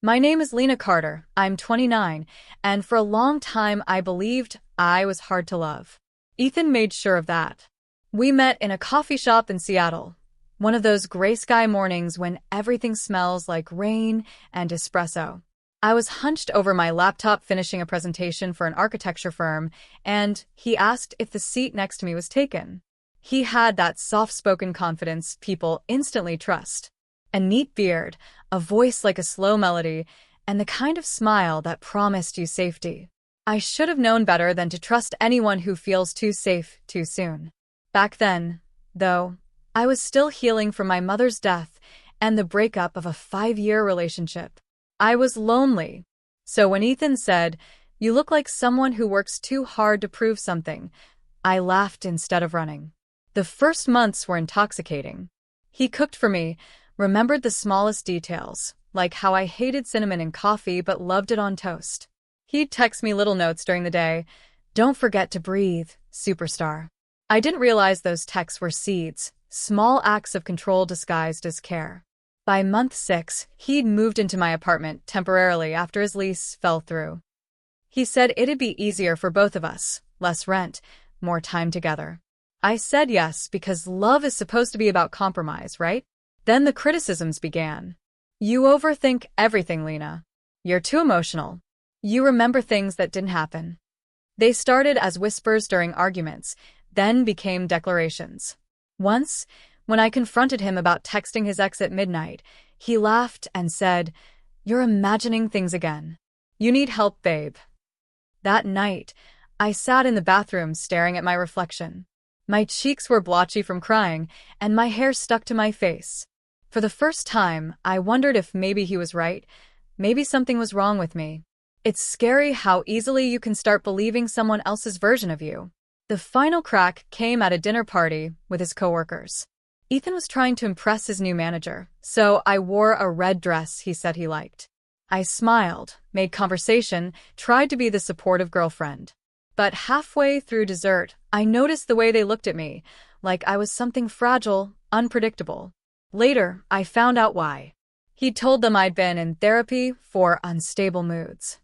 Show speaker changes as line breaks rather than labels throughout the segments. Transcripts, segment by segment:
My name is Lena Carter. I'm 29, and for a long time I believed I was hard to love. Ethan made sure of that. We met in a coffee shop in Seattle, one of those gray sky mornings when everything smells like rain and espresso. I was hunched over my laptop finishing a presentation for an architecture firm, and he asked if the seat next to me was taken. He had that soft-spoken confidence people instantly trust. A neat beard, a voice like a slow melody, and the kind of smile that promised you safety. I should have known better than to trust anyone who feels too safe too soon. Back then, though, I was still healing from my mother's death and the breakup of a 5-year relationship. I was lonely. So when Ethan said, "You look like someone who works too hard to prove something," I laughed instead of running. The first months were intoxicating. He cooked for me, remembered the smallest details, like how I hated cinnamon in coffee but loved it on toast. He'd text me little notes during the day. "Don't forget to breathe, superstar." I didn't realize those texts were seeds, small acts of control disguised as care. By month 6, he'd moved into my apartment temporarily after his lease fell through. He said it'd be easier for both of us, less rent, more time together. I said yes because love is supposed to be about compromise, right? Then the criticisms began. "You overthink everything, Lena. You're too emotional. You remember things that didn't happen." They started as whispers during arguments, then became declarations. Once, when I confronted him about texting his ex at midnight, he laughed and said, "You're imagining things again. You need help, babe." That night, I sat in the bathroom staring at my reflection. My cheeks were blotchy from crying, and my hair stuck to my face. For the first time, I wondered if maybe he was right, maybe something was wrong with me. It's scary how easily you can start believing someone else's version of you. The final crack came at a dinner party with his coworkers. Ethan was trying to impress his new manager, so I wore a red dress he said he liked. I smiled, made conversation, tried to be the supportive girlfriend. But halfway through dessert, I noticed the way they looked at me, like I was something fragile, unpredictable. Later, I found out why. He told them I'd been in therapy for unstable moods.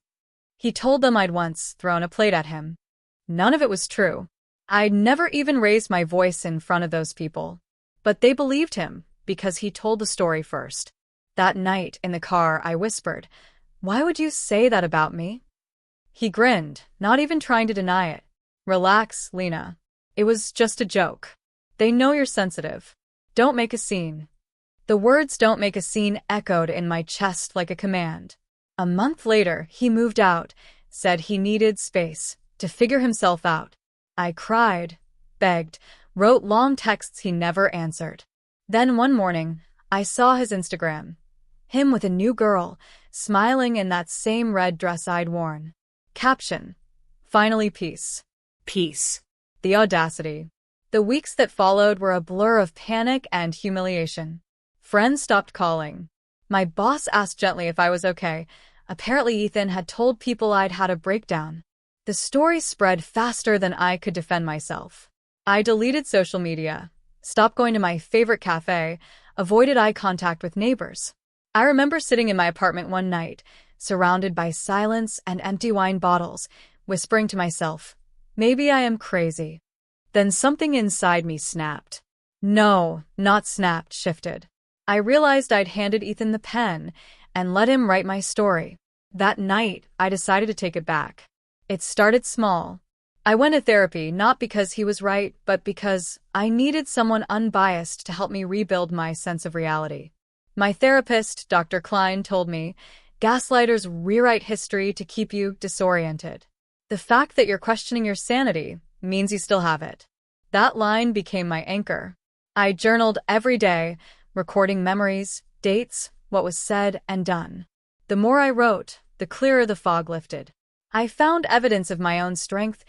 He told them I'd once thrown a plate at him. None of it was true. I'd never even raised my voice in front of those people. But they believed him, because he told the story first. That night, in the car, I whispered, "Why would you say that about me?" He grinned, not even trying to deny it. "Relax, Lena. It was just a joke. They know you're sensitive. Don't make a scene." The words "don't make a scene" echoed in my chest like a command. A month later, he moved out, said he needed space to figure himself out. I cried, begged, wrote long texts he never answered. Then one morning, I saw his Instagram. Him with a new girl, smiling in that same red dress I'd worn. Caption: "Finally peace." Peace. The audacity. The weeks that followed were a blur of panic and humiliation. Friends stopped calling. My boss asked gently if I was okay. Apparently Ethan had told people I'd had a breakdown. The story spread faster than I could defend myself. I deleted social media, stopped going to my favorite cafe, avoided eye contact with neighbors. I remember sitting in my apartment one night, surrounded by silence and empty wine bottles, whispering to myself, "Maybe I am crazy." Then something inside me snapped. No, not snapped, shifted. I realized I'd handed Ethan the pen and let him write my story. That night, I decided to take it back. It started small. I went to therapy not because he was right, but because I needed someone unbiased to help me rebuild my sense of reality. My therapist, Dr. Klein, told me, "Gaslighters rewrite history to keep you disoriented. The fact that you're questioning your sanity means you still have it." That line became my anchor. I journaled every day, recording memories, dates, what was said and done. The more I wrote, the clearer the fog lifted. I found evidence of my own strength,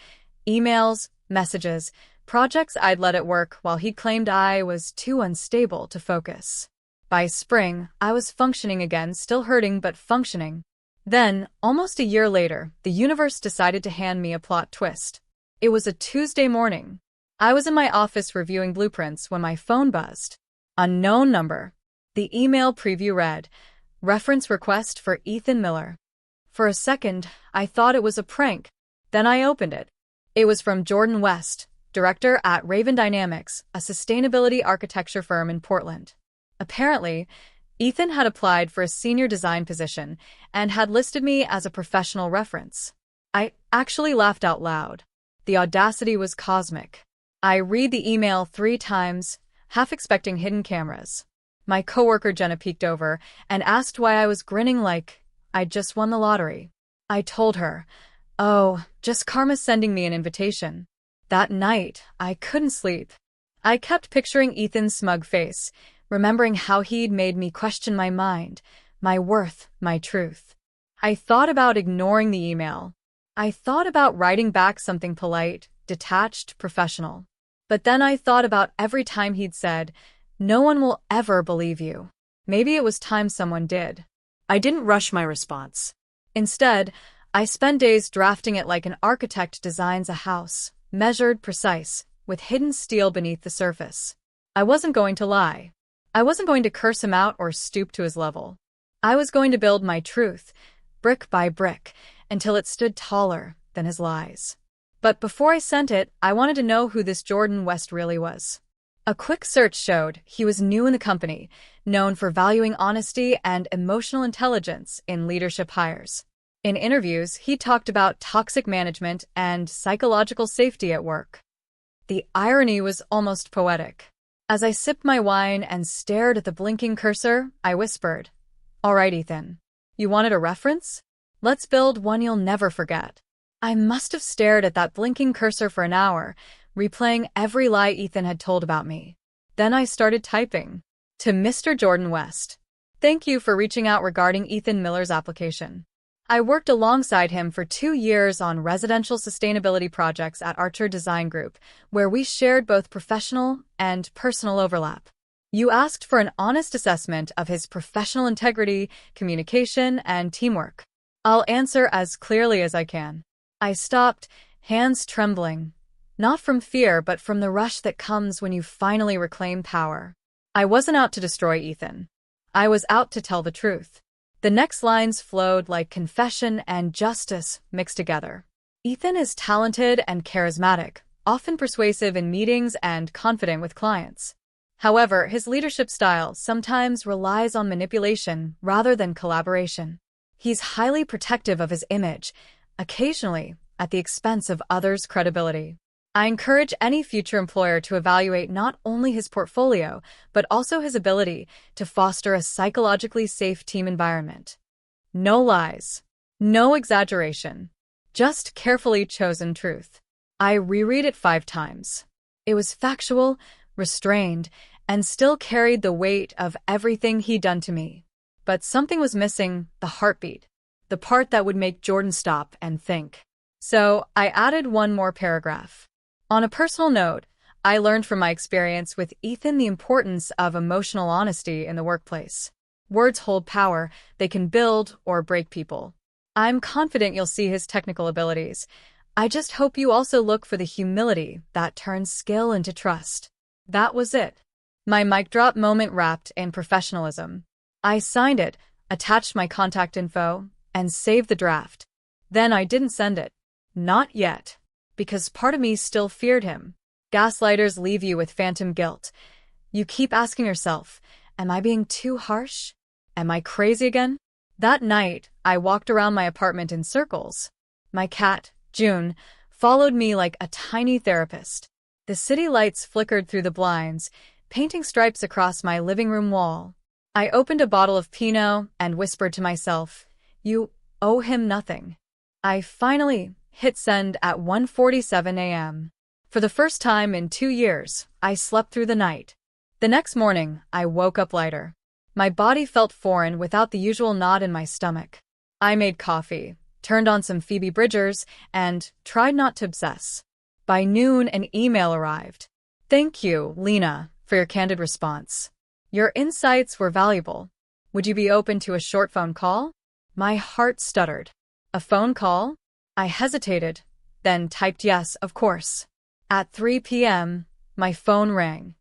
emails, messages, projects I'd let at work while he claimed I was too unstable to focus. By spring, I was functioning again, still hurting but functioning. Then, almost a year later, the universe decided to hand me a plot twist. It was a Tuesday morning. I was in my office reviewing blueprints when my phone buzzed. Unknown number. The email preview read, Reference request for Ethan Miller. For a second, I thought it was a prank. Then I opened it. It was from Jordan West, director at Raven Dynamics, a sustainability architecture firm in Portland. Apparently, Ethan had applied for a senior design position and had listed me as a professional reference. I actually laughed out loud. The audacity was cosmic. I read the email 3 times, half expecting hidden cameras. My coworker Jenna peeked over and asked why I was grinning like I'd just won the lottery. I told her, "Oh, just karma sending me an invitation." That night, I couldn't sleep. I kept picturing Ethan's smug face, remembering how he'd made me question my mind, my worth, my truth. I thought about ignoring the email. I thought about writing back something polite, detached, professional. But then I thought about every time he'd said, "No one will ever believe you." Maybe it was time someone did. I didn't rush my response. Instead, I spent days drafting it like an architect designs a house, measured, precise, with hidden steel beneath the surface. I wasn't going to lie. I wasn't going to curse him out or stoop to his level. I was going to build my truth, brick by brick, until it stood taller than his lies. But before I sent it, I wanted to know who this Jordan West really was. A quick search showed he was new in the company, known for valuing honesty and emotional intelligence in leadership hires. In interviews, he talked about toxic management and psychological safety at work. The irony was almost poetic. As I sipped my wine and stared at the blinking cursor, I whispered, "All right, Ethan. You wanted a reference? Let's build one you'll never forget." I must have stared at that blinking cursor for an hour, replaying every lie Ethan had told about me. Then I started typing. To Mr. Jordan West. Thank you for reaching out regarding Ethan Miller's application. I worked alongside him for 2 years on residential sustainability projects at Archer Design Group, where we shared both professional and personal overlap. You asked for an honest assessment of his professional integrity, communication, and teamwork. I'll answer as clearly as I can. I stopped, hands trembling. Not from fear, but from the rush that comes when you finally reclaim power. I wasn't out to destroy Ethan. I was out to tell the truth. The next lines flowed like confession and justice mixed together. Ethan is talented and charismatic, often persuasive in meetings and confident with clients. However, his leadership style sometimes relies on manipulation rather than collaboration. He's highly protective of his image, occasionally at the expense of others' credibility. I encourage any future employer to evaluate not only his portfolio, but also his ability to foster a psychologically safe team environment. No lies. No exaggeration. Just carefully chosen truth. I reread it 5 times. It was factual, restrained, and still carried the weight of everything he'd done to me. But something was missing, the heartbeat. The part that would make Jordan stop and think. So I added one more paragraph. On a personal note, I learned from my experience with Ethan the importance of emotional honesty in the workplace. Words hold power, they can build or break people. I'm confident you'll see his technical abilities. I just hope you also look for the humility that turns skill into trust. That was it. My mic drop moment wrapped in professionalism. I signed it, attached my contact info, and saved the draft. Then I didn't send it. Not yet. Because part of me still feared him. Gaslighters leave you with phantom guilt. You keep asking yourself, am I being too harsh? Am I crazy again? That night, I walked around my apartment in circles. My cat, June, followed me like a tiny therapist. The city lights flickered through the blinds, painting stripes across my living room wall. I opened a bottle of Pinot and whispered to myself, "You owe him nothing." I finally hit send at 1:47 a.m. For the first time in 2 years, I slept through the night. The next morning, I woke up lighter. My body felt foreign without the usual knot in my stomach. I made coffee, turned on some Phoebe Bridgers, and tried not to obsess. By noon, an email arrived. "Thank you, Lena, for your candid response. Your insights were valuable. Would you be open to a short phone call?" My heart stuttered. A phone call? I hesitated, then typed yes, of course. At 3 p.m., my phone rang.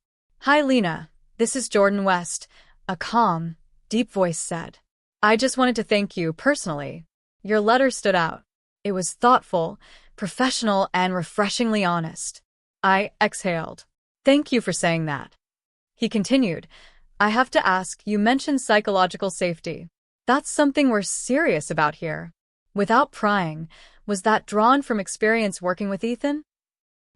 "Hi, Lena. This is Jordan West," a calm, deep voice said. I just wanted to thank you personally. Your letter stood out. It was thoughtful, professional, and refreshingly honest. I exhaled. Thank you for saying that. He continued, I have to ask, you mentioned psychological safety. That's something we're serious about here. Without prying, was that drawn from experience working with Ethan?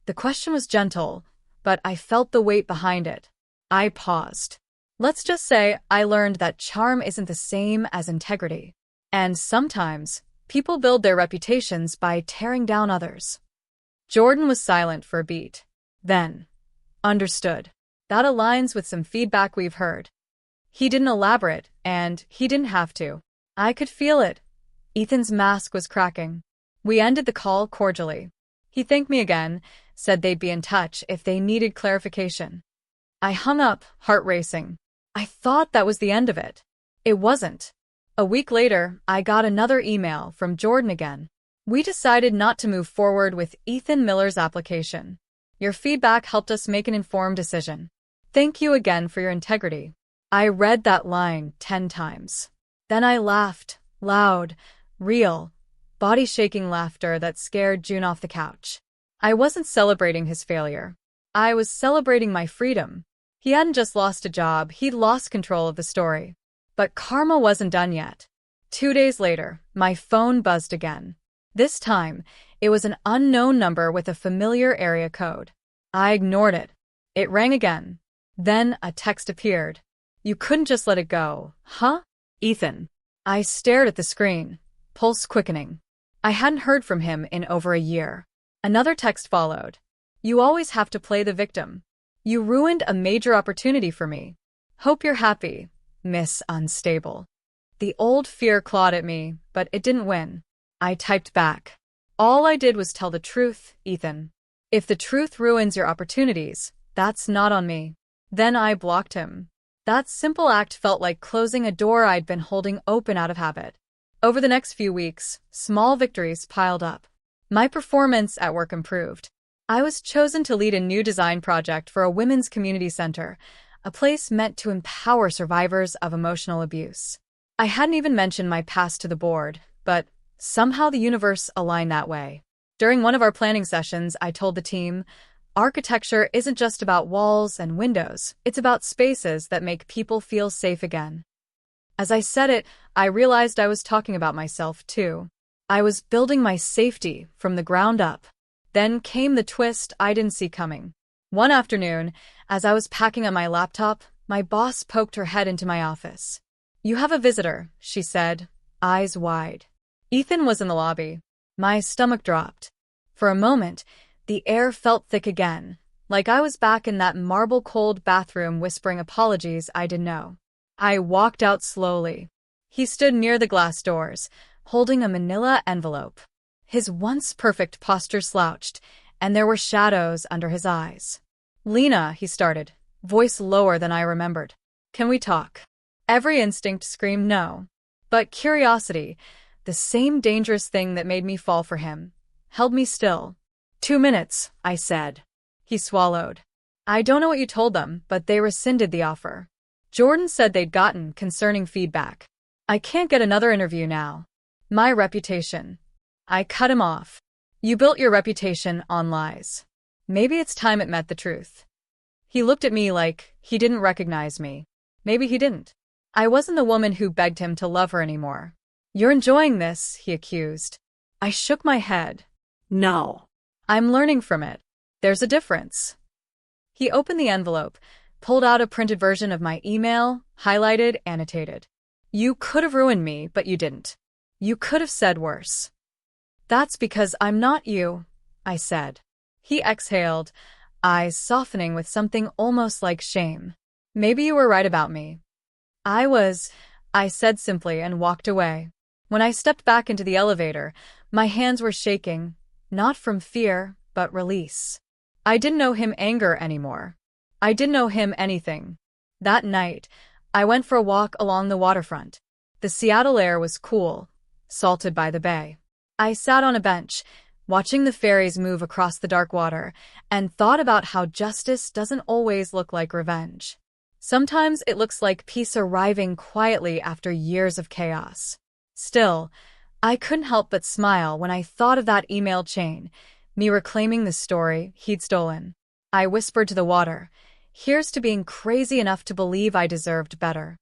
The question was gentle, but I felt the weight behind it. I paused. Let's just say I learned that charm isn't the same as integrity. And sometimes, people build their reputations by tearing down others. Jordan was silent for a beat. Then, understood. That aligns with some feedback we've heard. He didn't elaborate, and he didn't have to. I could feel it. Ethan's mask was cracking. We ended the call cordially. He thanked me again, said they'd be in touch if they needed clarification. I hung up, heart racing. I thought that was the end of it. It wasn't. A week later, I got another email from Jordan again. We decided not to move forward with Ethan Miller's application. Your feedback helped us make an informed decision. Thank you again for your integrity. I read that line 10 times. Then I laughed, loud, real, body-shaking laughter that scared June off the couch. I wasn't celebrating his failure. I was celebrating my freedom. He hadn't just lost a job, he'd lost control of the story. But karma wasn't done yet. 2 days later, my phone buzzed again. This time, it was an unknown number with a familiar area code. I ignored it. It rang again. Then a text appeared. You couldn't just let it go, huh? Ethan. I stared at the screen, pulse quickening. I hadn't heard from him in over a year. Another text followed. You always have to play the victim. You ruined a major opportunity for me. Hope you're happy, Miss Unstable. The old fear clawed at me, but it didn't win. I typed back. All I did was tell the truth, Ethan. If the truth ruins your opportunities, that's not on me. Then I blocked him. That simple act felt like closing a door I'd been holding open out of habit. Over the next few weeks, small victories piled up. My performance at work improved. I was chosen to lead a new design project for a women's community center, a place meant to empower survivors of emotional abuse. I hadn't even mentioned my past to the board, but somehow the universe aligned that way. During one of our planning sessions, I told the team, architecture isn't just about walls and windows, it's about spaces that make people feel safe again. As I said it, I realized I was talking about myself too. I was building my safety from the ground up. Then came the twist I didn't see coming. One afternoon, as I was packing up my laptop, my boss poked her head into my office. You have a visitor, she said, eyes wide. Ethan was in the lobby. My stomach dropped. For a moment, the air felt thick again, like I was back in that marble-cold bathroom whispering apologies I didn't know. I walked out slowly. He stood near the glass doors, holding a manila envelope. His once perfect posture slouched, and there were shadows under his eyes. Lena, he started, voice lower than I remembered. Can we talk? Every instinct screamed no. But curiosity, the same dangerous thing that made me fall for him, held me still. 2 minutes, I said. He swallowed. I don't know what you told them, but they rescinded the offer. Jordan said they'd gotten concerning feedback. I can't get another interview now. My reputation. I cut him off. You built your reputation on lies. Maybe it's time it met the truth. He looked at me like he didn't recognize me. Maybe he didn't. I wasn't the woman who begged him to love her anymore. You're enjoying this, he accused. I shook my head. No. I'm learning from it. There's a difference. He opened the envelope, pulled out a printed version of my email, highlighted, annotated. You could have ruined me, but you didn't. You could have said worse. That's because I'm not you, I said. He exhaled, eyes softening with something almost like shame. Maybe you were right about me. I said simply and walked away. When I stepped back into the elevator, my hands were shaking, not from fear, but release. I didn't owe him anger anymore. I didn't owe him anything. That night, I went for a walk along the waterfront. The Seattle air was cool, salted by the bay. I sat on a bench, watching the ferries move across the dark water, and thought about how justice doesn't always look like revenge. Sometimes it looks like peace arriving quietly after years of chaos. Still, I couldn't help but smile when I thought of that email chain, me reclaiming the story he'd stolen. I whispered to the water, "Here's to being crazy enough to believe I deserved better."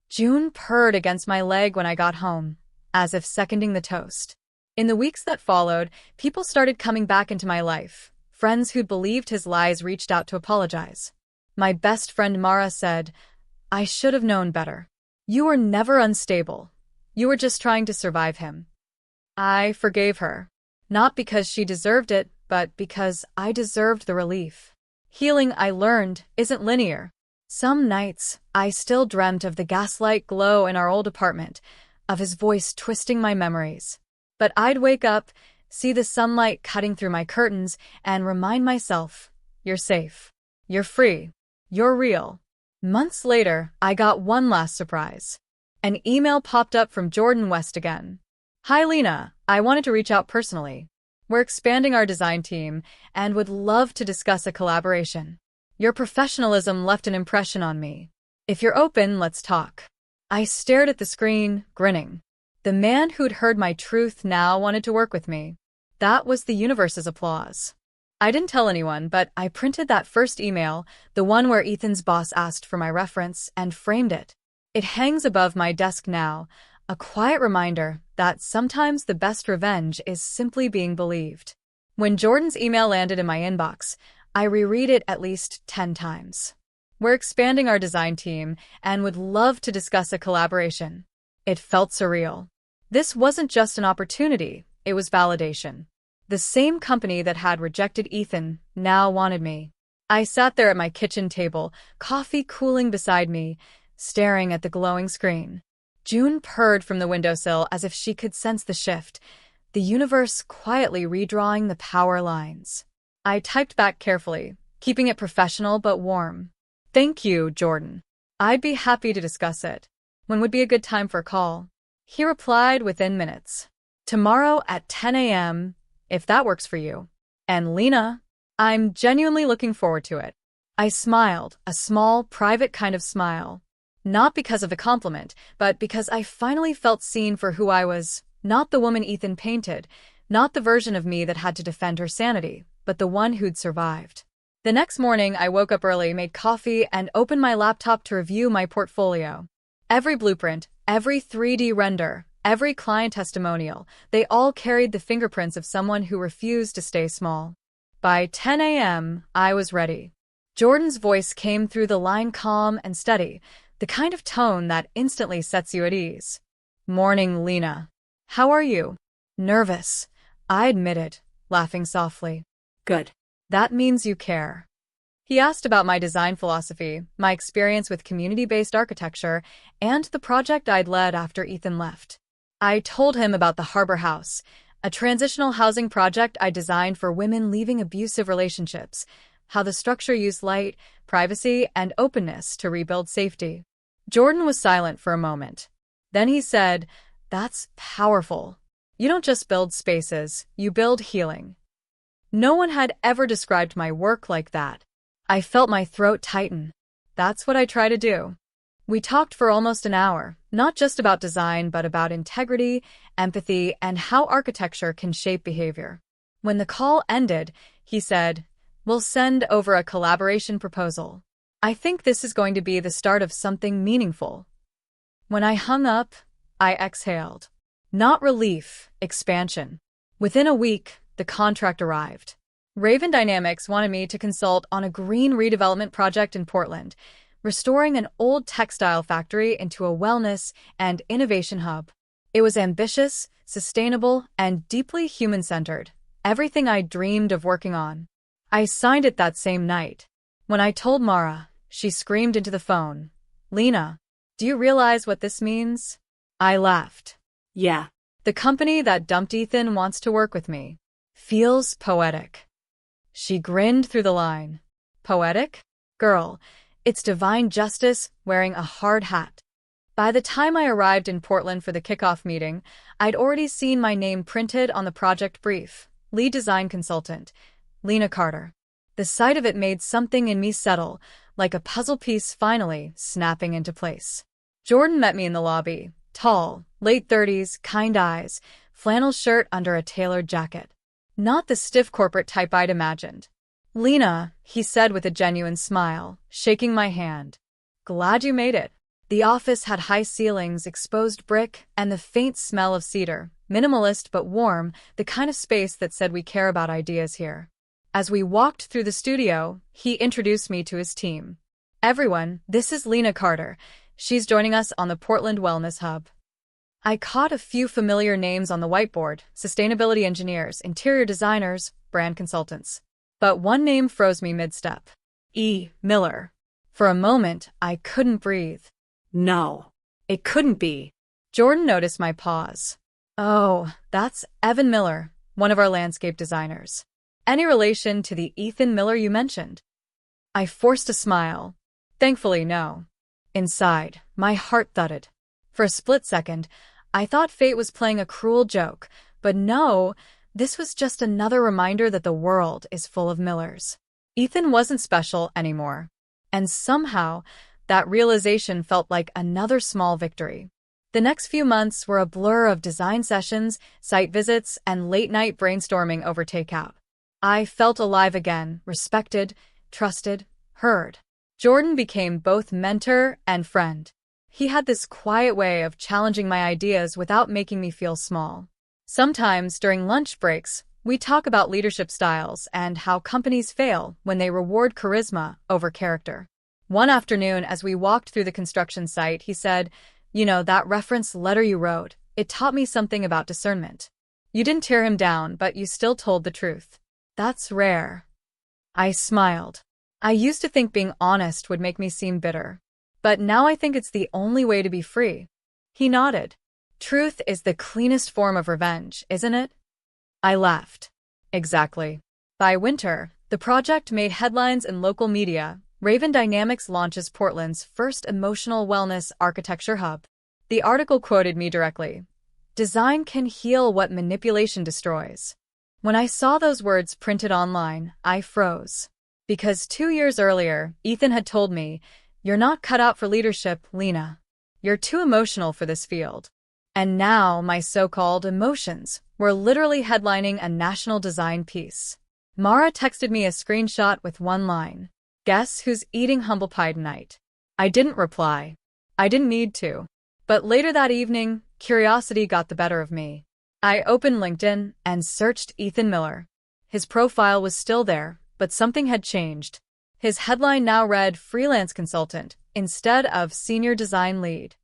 June purred against my leg when I got home, as if seconding the toast. In the weeks that followed, people started coming back into my life. Friends who'd believed his lies reached out to apologize. My best friend Mara said, "I should have known better. You were never unstable. You were just trying to survive him." I forgave her, not because she deserved it, but because I deserved the relief. Healing, I learned, isn't linear. Some nights, I still dreamt of the gaslight glow in our old apartment, of his voice twisting my memories. But I'd wake up, see the sunlight cutting through my curtains, and remind myself, "You're safe. You're free. You're real." Months later, I got one last surprise. An email popped up from Jordan West again. "Hi Lena, I wanted to reach out personally. We're expanding our design team and would love to discuss a collaboration. Your professionalism left an impression on me. If you're open, let's talk." I stared at the screen, grinning. The man who'd heard my truth now wanted to work with me. That was the universe's applause. I didn't tell anyone, but I printed that first email, the one where Ethan's boss asked for my reference, and framed it. It hangs above my desk now, a quiet reminder that sometimes the best revenge is simply being believed. When Jordan's email landed in my inbox, I reread it at least 10 times. "We're expanding our design team and would love to discuss a collaboration." It felt surreal. This wasn't just an opportunity, it was validation. The same company that had rejected Ethan now wanted me. I sat there at my kitchen table, coffee cooling beside me, staring at the glowing screen. June purred from the windowsill as if she could sense the shift, the universe quietly redrawing the power lines. I typed back carefully, keeping it professional but warm. "Thank you, Jordan. I'd be happy to discuss it. When would be a good time for a call?" He replied within minutes. "Tomorrow at 10 a.m., if that works for you." And Lena, I'm genuinely looking forward to it. I smiled, a small, private kind of smile. Not because of the compliment, but because I finally felt seen for who I was, not the woman Ethan painted, not the version of me that had to defend her sanity, but the one who'd survived. The next morning, I woke up early, made coffee, and opened my laptop to review my portfolio. Every blueprint, every 3D render, every client testimonial, they all carried the fingerprints of someone who refused to stay small. By 10 a.m., I was ready. Jordan's voice came through the line calm and steady, the kind of tone that instantly sets you at ease. "Morning, Lena. How are you?" "Nervous," I admitted, laughing softly. "Good. That means you care." He asked about my design philosophy, my experience with community-based architecture, and the project I'd led after Ethan left. I told him about the Harbor House, a transitional housing project I designed for women leaving abusive relationships, how the structure used light, privacy, and openness to rebuild safety. Jordan was silent for a moment. Then he said, "That's powerful. You don't just build spaces, you build healing." No one had ever described my work like that. I felt my throat tighten. That's what I try to do. We talked for almost an hour, not just about design, but about integrity, empathy, and how architecture can shape behavior. When the call ended, he said, "We'll send over a collaboration proposal. I think this is going to be the start of something meaningful." When I hung up, I exhaled. Not relief, expansion. Within a week, the contract arrived. Raven Dynamics wanted me to consult on a green redevelopment project in Portland, restoring an old textile factory into a wellness and innovation hub. It was ambitious, sustainable, and deeply human-centered, everything I dreamed of working on. I signed it that same night. When I told Mara, she screamed into the phone, "Lena, do you realize what this means?" I laughed. "Yeah. The company that dumped Ethan wants to work with me. Feels poetic." She grinned through the line. "Poetic? Girl, it's divine justice wearing a hard hat." By the time I arrived in Portland for the kickoff meeting, I'd already seen my name printed on the project brief, lead design consultant, Lena Carter. The sight of it made something in me settle, like a puzzle piece finally snapping into place. Jordan met me in the lobby, tall, late 30s, kind eyes, flannel shirt under a tailored jacket. Not the stiff corporate type I'd imagined. "Lena," he said with a genuine smile, shaking my hand. "Glad you made it." The office had high ceilings, exposed brick, and the faint smell of cedar. Minimalist but warm, the kind of space that said we care about ideas here. As we walked through the studio, he introduced me to his team. "Everyone, this is Lena Carter. She's joining us on the Portland Wellness Hub." I caught a few familiar names on the whiteboard: sustainability engineers, interior designers, brand consultants. But one name froze me mid-step. E. Miller. For a moment, I couldn't breathe. No, it couldn't be. Jordan noticed my pause. "Oh, that's Evan Miller, one of our landscape designers. Any relation to the Ethan Miller you mentioned?" I forced a smile. Thankfully, no. Inside, my heart thudded. For a split second, I thought fate was playing a cruel joke, but no, this was just another reminder that the world is full of Millers. Ethan wasn't special anymore. And somehow, that realization felt like another small victory. The next few months were a blur of design sessions, site visits, and late-night brainstorming over takeout. I felt alive again, respected, trusted, heard. Jordan became both mentor and friend. He had this quiet way of challenging my ideas without making me feel small. Sometimes, during lunch breaks, we talk about leadership styles and how companies fail when they reward charisma over character. One afternoon, as we walked through the construction site, he said, "You know, that reference letter you wrote, it taught me something about discernment. You didn't tear him down, but you still told the truth. That's rare." I smiled. I used to think being honest would make me seem bitter. But now I think it's the only way to be free. He nodded. "Truth is the cleanest form of revenge, isn't it?" I laughed. Exactly. By winter, the project made headlines in local media. Raven Dynamics launches Portland's first emotional wellness architecture hub. The article quoted me directly. "Design can heal what manipulation destroys." When I saw those words printed online, I froze. Because 2 years earlier, Ethan had told me, "You're not cut out for leadership, Lena. You're too emotional for this field." And now my so-called emotions were literally headlining a national design piece. Mara texted me a screenshot with one line. "Guess who's eating humble pie tonight?" I didn't reply. I didn't need to. But later that evening, curiosity got the better of me. I opened LinkedIn and searched Ethan Miller. His profile was still there, but something had changed. His headline now read freelance consultant instead of senior design lead.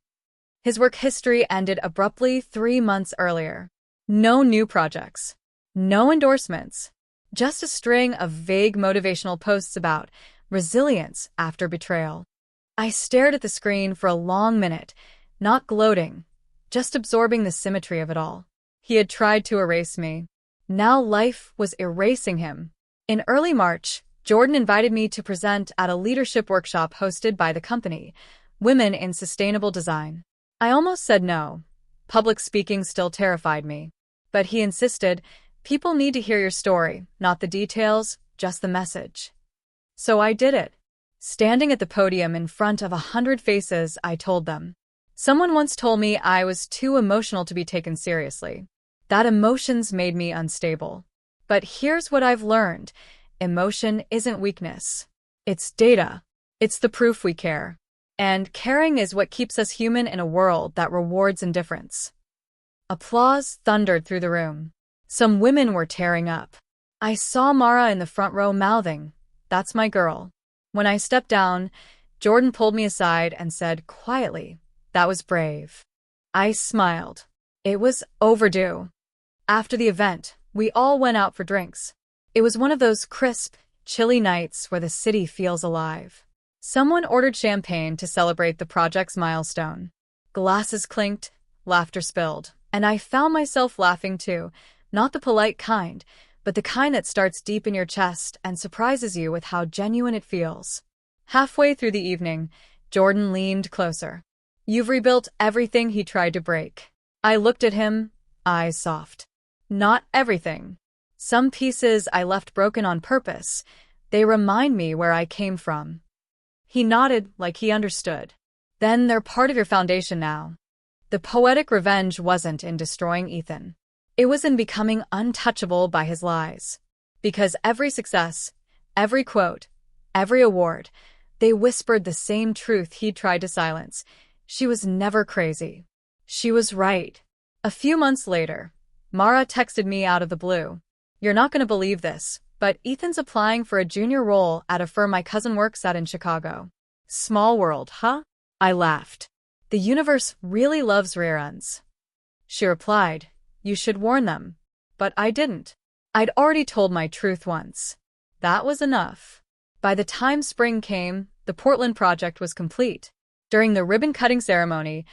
His work history ended abruptly 3 months earlier. No new projects. No endorsements. Just a string of vague motivational posts about resilience after betrayal. I stared at the screen for a long minute, not gloating, just absorbing the symmetry of it all. He had tried to erase me. Now life was erasing him. In early March, Jordan invited me to present at a leadership workshop hosted by the company, Women in Sustainable Design. I almost said no. Public speaking still terrified me. But he insisted, "People need to hear your story, not the details, just the message." So I did it. Standing at the podium in front of 100 faces, I told them. Someone once told me I was too emotional to be taken seriously. That emotions made me unstable. But here's what I've learned. Emotion isn't weakness. It's data. It's the proof we care. And caring is what keeps us human in a world that rewards indifference. Applause thundered through the room. Some women were tearing up. I saw Mara in the front row mouthing, "That's my girl." When I stepped down, Jordan pulled me aside and said quietly, "That was brave." I smiled. It was overdue. After the event, we all went out for drinks. It was one of those crisp, chilly nights where the city feels alive. Someone ordered champagne to celebrate the project's milestone. Glasses clinked, laughter spilled, and I found myself laughing too, not the polite kind, but the kind that starts deep in your chest and surprises you with how genuine it feels. Halfway through the evening, Jordan leaned closer. "You've rebuilt everything he tried to break." I looked at him, eyes soft. "Not everything. Some pieces I left broken on purpose. They remind me where I came from." He nodded like he understood. Then they're part of your foundation now. The poetic revenge wasn't in destroying Ethan. It was in becoming untouchable by his lies. Because every success, every quote, every award, they whispered the same truth he'd tried to silence. She was never crazy. She was right. A few months later, Mara texted me out of the blue. You're not going to believe this, but Ethan's applying for a junior role at a firm my cousin works at in Chicago. Small world, huh? I laughed. The universe really loves reruns. She replied, you should warn them. But I didn't. I'd already told my truth once. That was enough. By the time spring came, the Portland project was complete. During the ribbon-cutting ceremony,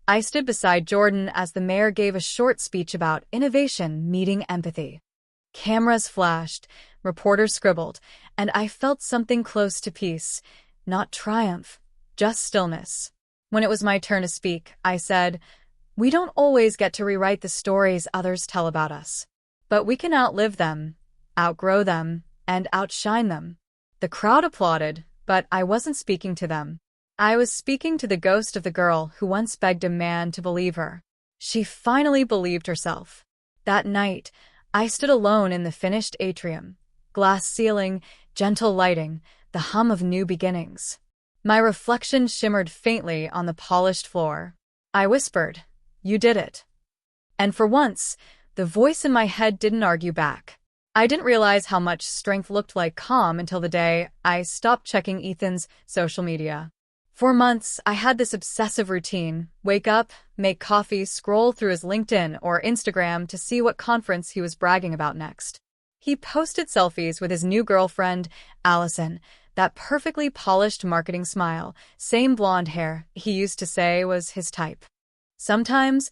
I stood beside Jordan as the mayor gave a short speech about innovation meeting empathy. Cameras flashed, reporters scribbled, and I felt something close to peace. Not triumph, just stillness. When it was my turn to speak, I said, we don't always get to rewrite the stories others tell about us. But we can outlive them, outgrow them, and outshine them. The crowd applauded, but I wasn't speaking to them. I was speaking to the ghost of the girl who once begged a man to believe her. She finally believed herself. That night, I stood alone in the finished atrium. Glass ceiling, gentle lighting, the hum of new beginnings. My reflection shimmered faintly on the polished floor. I whispered, you did it. And for once, the voice in my head didn't argue back. I didn't realize how much strength looked like calm until the day I stopped checking Ethan's social media. For months, I had this obsessive routine: wake up, make coffee, scroll through his LinkedIn or Instagram to see what conference he was bragging about next. He posted selfies with his new girlfriend, Allison, that perfectly polished marketing smile, same blonde hair he used to say was his type. Sometimes,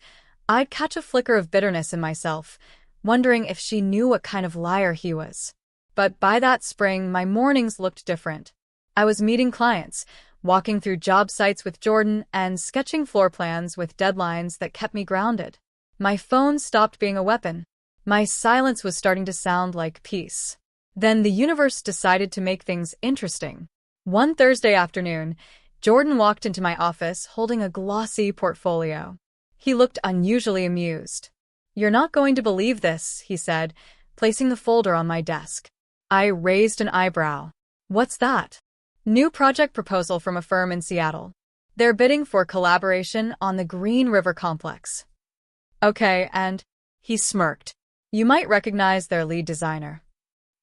I'd catch a flicker of bitterness in myself, wondering if she knew what kind of liar he was. But by that spring, my mornings looked different. I was meeting clients, walking through job sites with Jordan, and sketching floor plans with deadlines that kept me grounded. My phone stopped being a weapon. My silence was starting to sound like peace. Then the universe decided to make things interesting. One Thursday afternoon, Jordan walked into my office holding a glossy portfolio. He looked unusually amused. You're not going to believe this, he said, placing the folder on my desk. I raised an eyebrow. What's that? New project proposal from a firm in Seattle. They're bidding for collaboration on the Green River complex. Okay, and he smirked. You might recognize their lead designer.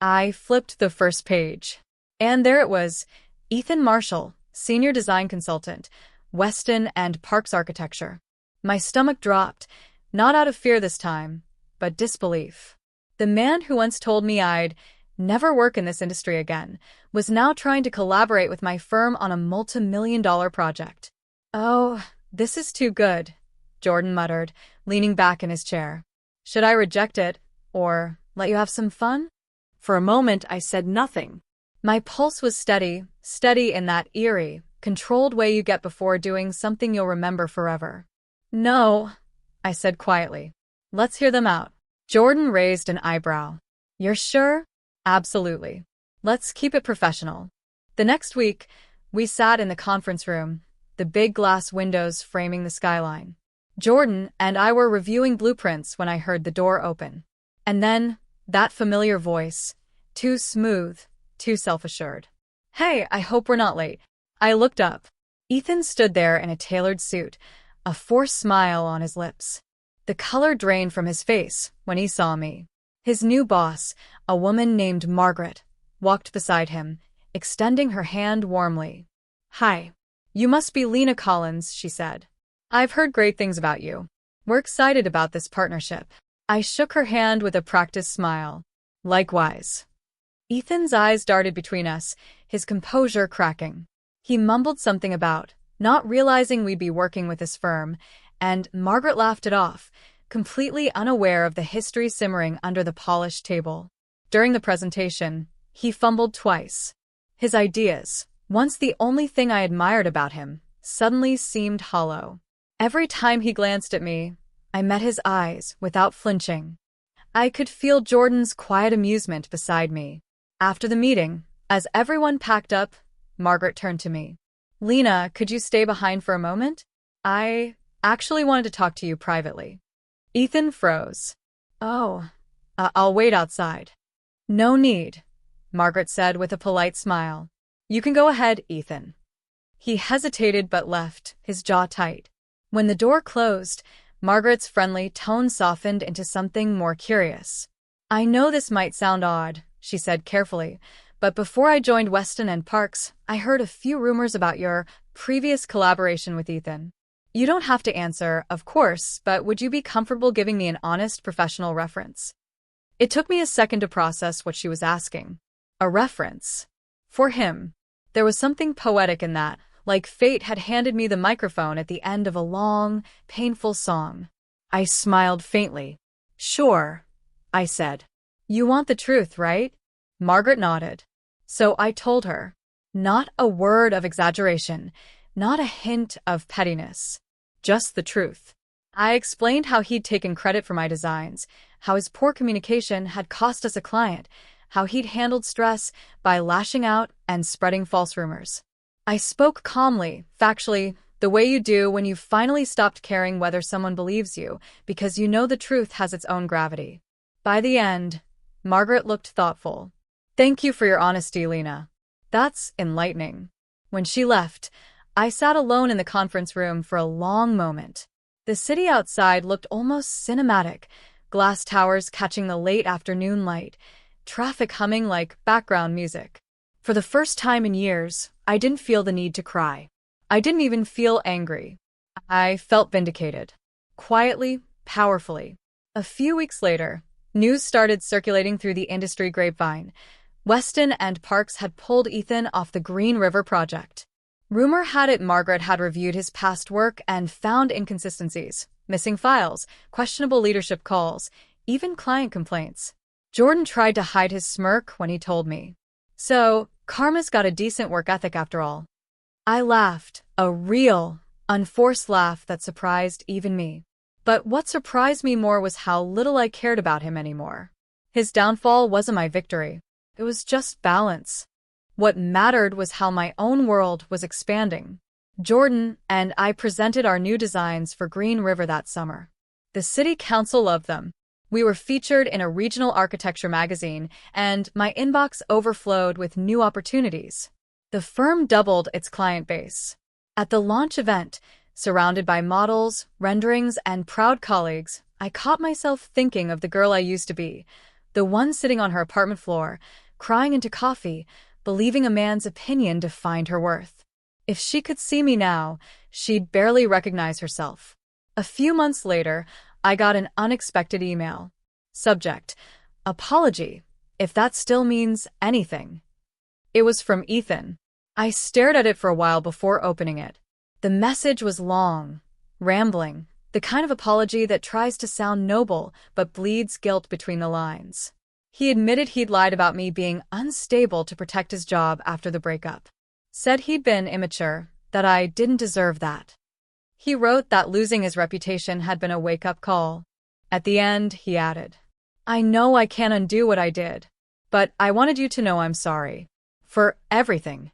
I flipped the first page. And there it was, Ethan Marshall, senior design consultant, Weston and Parks Architecture. My stomach dropped, not out of fear this time, but disbelief. The man who once told me I'd never work in this industry again was now trying to collaborate with my firm on a multi-million-dollar project. Oh, this is too good, Jordan muttered, leaning back in his chair. Should I reject it, or let you have some fun? For a moment, I said nothing. My pulse was steady in that eerie, controlled way you get before doing something you'll remember forever. No, I said quietly. Let's hear them out. Jordan raised an eyebrow. You're sure? Absolutely. Let's keep it professional. The next week, we sat in the conference room, the big glass windows framing the skyline. Jordan and I were reviewing blueprints when I heard the door open. And then, that familiar voice, too smooth, too self-assured. Hey, I hope we're not late. I looked up. Ethan stood there in a tailored suit, a forced smile on his lips. The color drained from his face when he saw me. His new boss, a woman named Margaret, walked beside him, extending her hand warmly. Hi. You must be Lena Collins, she said. I've heard great things about you. We're excited about this partnership. I shook her hand with a practiced smile. Likewise. Ethan's eyes darted between us, his composure cracking. He mumbled something about not realizing we'd be working with his firm, and Margaret laughed it off, completely unaware of the history simmering under the polished table. During the presentation, he fumbled twice. His ideas, once the only thing I admired about him, suddenly seemed hollow. Every time he glanced at me, I met his eyes without flinching. I could feel Jordan's quiet amusement beside me. After the meeting, as everyone packed up, Margaret turned to me. Lena, could you stay behind for a moment? I actually wanted to talk to you privately. Ethan froze. Oh, I'll wait outside. No need, Margaret said with a polite smile. You can go ahead, Ethan. He hesitated but left, his jaw tight. When the door closed, Margaret's friendly tone softened into something more curious. I know this might sound odd, she said carefully, but before I joined Weston and Parks, I heard a few rumors about your previous collaboration with Ethan. You don't have to answer, of course, but would you be comfortable giving me an honest professional reference? It took me a second to process what she was asking. A reference. For him. There was something poetic in that, like fate had handed me the microphone at the end of a long, painful song. I smiled faintly. Sure, I said. You want the truth, right? Margaret nodded. So I told her. Not a word of exaggeration, not a hint of pettiness. Just the truth. I explained how he'd taken credit for my designs, how his poor communication had cost us a client, how he'd handled stress by lashing out and spreading false rumors. I spoke calmly, factually, the way you do when you've finally stopped caring whether someone believes you, because you know the truth has its own gravity. By the end, Margaret looked thoughtful. Thank you for your honesty, Lena. That's enlightening. When she left, I sat alone in the conference room for a long moment. The city outside looked almost cinematic, glass towers catching the late afternoon light, traffic humming like background music. For the first time in years, I didn't feel the need to cry. I didn't even feel angry. I felt vindicated. Quietly, powerfully. A few weeks later, news started circulating through the industry grapevine. Weston and Parks had pulled Ethan off the Green River project. Rumor had it Margaret had reviewed his past work and found inconsistencies, missing files, questionable leadership calls, even client complaints. Jordan tried to hide his smirk when he told me. So, Karma's got a decent work ethic after all. I laughed, a real, unforced laugh that surprised even me. But what surprised me more was how little I cared about him anymore. His downfall wasn't my victory. It was just balance. What mattered was how my own world was expanding. Jordan and I presented our new designs for Green River that summer. The city council loved them. We were featured in a regional architecture magazine, and my inbox overflowed with new opportunities. The firm doubled its client base. At the launch event, surrounded by models, renderings, and proud colleagues, I caught myself thinking of the girl I used to be, the one sitting on her apartment floor, crying into coffee, believing a man's opinion defined her worth. If she could see me now, she'd barely recognize herself. A few months later, I got an unexpected email. Subject: apology, if that still means anything. It was from Ethan. I stared at it for a while before opening it. The message was long, rambling, the kind of apology that tries to sound noble but bleeds guilt between the lines. He admitted he'd lied about me being unstable to protect his job after the breakup. Said he'd been immature, that I didn't deserve that. He wrote that losing his reputation had been a wake-up call. At the end, he added, I know I can't undo what I did, but I wanted you to know I'm sorry. For everything.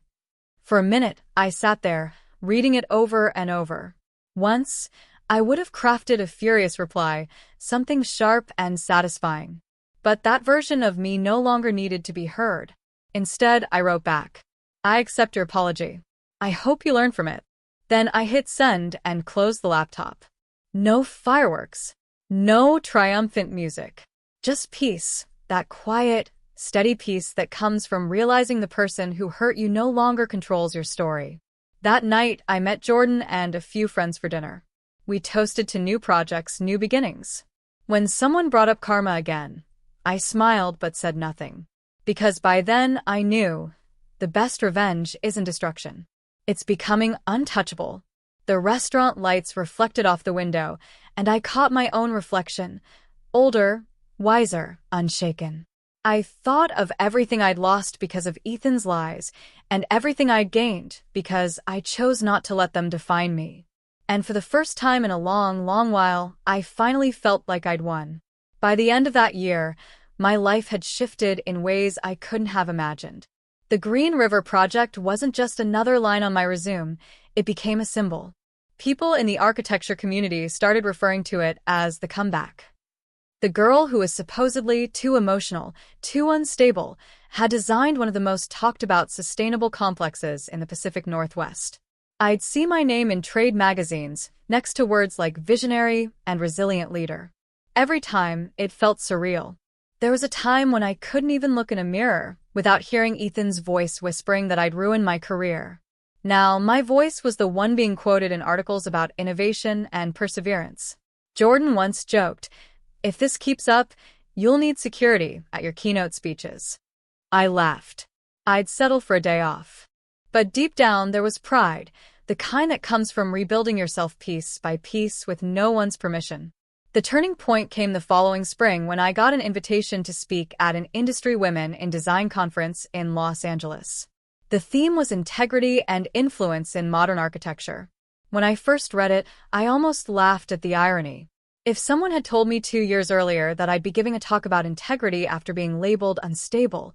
For a minute, I sat there, reading it over and over. Once, I would have crafted a furious reply, something sharp and satisfying. But that version of me no longer needed to be heard. Instead, I wrote back, I accept your apology. I hope you learn from it. Then I hit send and closed the laptop. No fireworks. No triumphant music. Just peace, that quiet, steady peace that comes from realizing the person who hurt you no longer controls your story. That night, I met Jordan and a few friends for dinner. We toasted to new projects, new beginnings. When someone brought up Karma again, I smiled but said nothing. Because by then, I knew the best revenge isn't destruction. It's becoming untouchable. The restaurant lights reflected off the window, and I caught my own reflection, older, wiser, unshaken. I thought of everything I'd lost because of Ethan's lies, and everything I'd gained because I chose not to let them define me. And for the first time in a long, long while, I finally felt like I'd won. By the end of that year, my life had shifted in ways I couldn't have imagined. The Green River Project wasn't just another line on my resume, it became a symbol. People in the architecture community started referring to it as the comeback. The girl who was supposedly too emotional, too unstable, had designed one of the most talked-about sustainable complexes in the Pacific Northwest. I'd see my name in trade magazines, next to words like visionary and resilient leader. Every time, it felt surreal. There was a time when I couldn't even look in a mirror without hearing Ethan's voice whispering that I'd ruin my career. Now, my voice was the one being quoted in articles about innovation and perseverance. Jordan once joked, "If this keeps up, you'll need security at your keynote speeches." I laughed. I'd settle for a day off. But deep down, there was pride, the kind that comes from rebuilding yourself piece by piece with no one's permission. The turning point came the following spring when I got an invitation to speak at an Industry Women in Design conference in Los Angeles. The theme was integrity and influence in modern architecture. When I first read it, I almost laughed at the irony. If someone had told me 2 years earlier that I'd be giving a talk about integrity after being labeled unstable,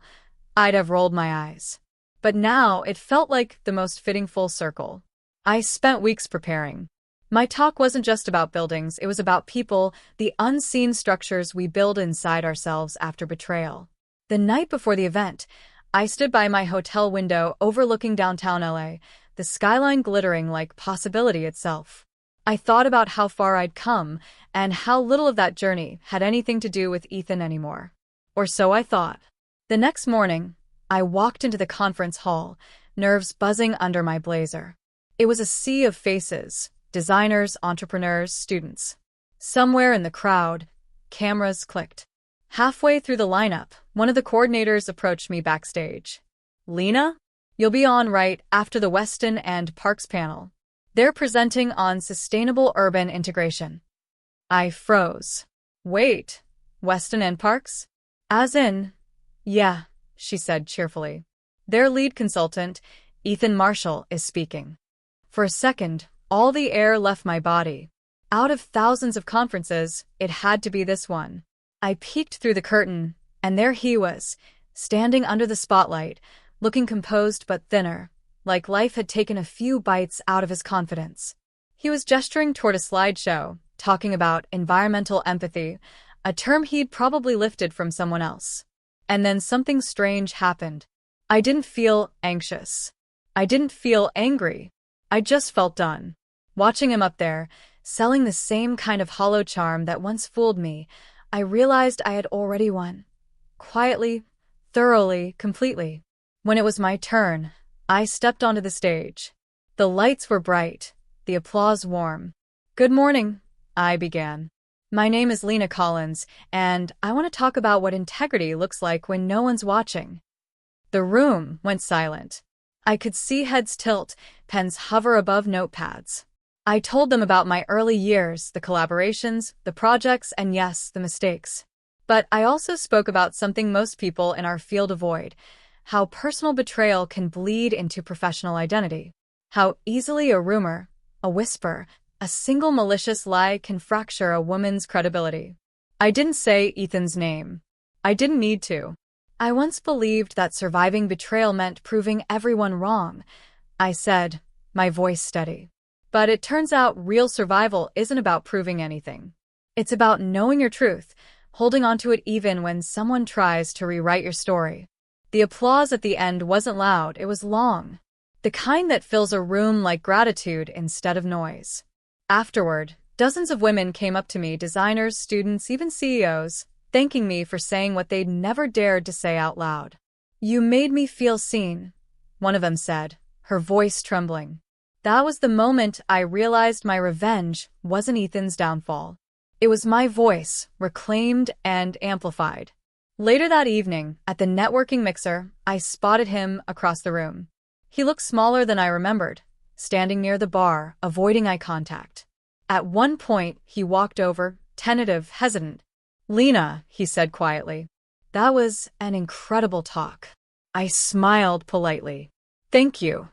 I'd have rolled my eyes. But now it felt like the most fitting full circle. I spent weeks preparing. My talk wasn't just about buildings, it was about people, the unseen structures we build inside ourselves after betrayal. The night before the event, I stood by my hotel window overlooking downtown LA, the skyline glittering like possibility itself. I thought about how far I'd come and how little of that journey had anything to do with Ethan anymore. Or so I thought. The next morning, I walked into the conference hall, nerves buzzing under my blazer. It was a sea of faces, designers, entrepreneurs, students. Somewhere in the crowd, cameras clicked. Halfway through the lineup, one of the coordinators approached me backstage. "Lena? You'll be on right after the Weston and Parks panel. They're presenting on sustainable urban integration." I froze. "Wait, Weston and Parks? As in?" "Yeah," she said cheerfully. "Their lead consultant, Ethan Marshall, is speaking." For a second, all the air left my body. Out of thousands of conferences, it had to be this one. I peeked through the curtain, and there he was, standing under the spotlight, looking composed but thinner, like life had taken a few bites out of his confidence. He was gesturing toward a slideshow, talking about environmental empathy, a term he'd probably lifted from someone else. And then something strange happened. I didn't feel anxious. I didn't feel angry. I just felt done. Watching him up there, selling the same kind of hollow charm that once fooled me, I realized I had already won. Quietly, thoroughly, completely. When it was my turn, I stepped onto the stage. The lights were bright, the applause warm. "Good morning," I began. "My name is Lena Collins, and I want to talk about what integrity looks like when no one's watching." The room went silent. I could see heads tilt, pens hover above notepads. I told them about my early years, the collaborations, the projects, and yes, the mistakes. But I also spoke about something most people in our field avoid, how personal betrayal can bleed into professional identity, how easily a rumor, a whisper, a single malicious lie can fracture a woman's credibility. I didn't say Ethan's name. I didn't need to. I once believed that surviving betrayal meant proving everyone wrong. I said, my voice steady. But it turns out real survival isn't about proving anything. It's about knowing your truth, holding onto it even when someone tries to rewrite your story. The applause at the end wasn't loud, it was long. The kind that fills a room like gratitude instead of noise. Afterward, dozens of women came up to me, designers, students, even CEOs, thanking me for saying what they'd never dared to say out loud. "You made me feel seen," one of them said, her voice trembling. That was the moment I realized my revenge wasn't Ethan's downfall. It was my voice, reclaimed and amplified. Later that evening, at the networking mixer, I spotted him across the room. He looked smaller than I remembered, standing near the bar, avoiding eye contact. At one point, he walked over, tentative, hesitant. "Lena," he said quietly. "That was an incredible talk." I smiled politely. "Thank you."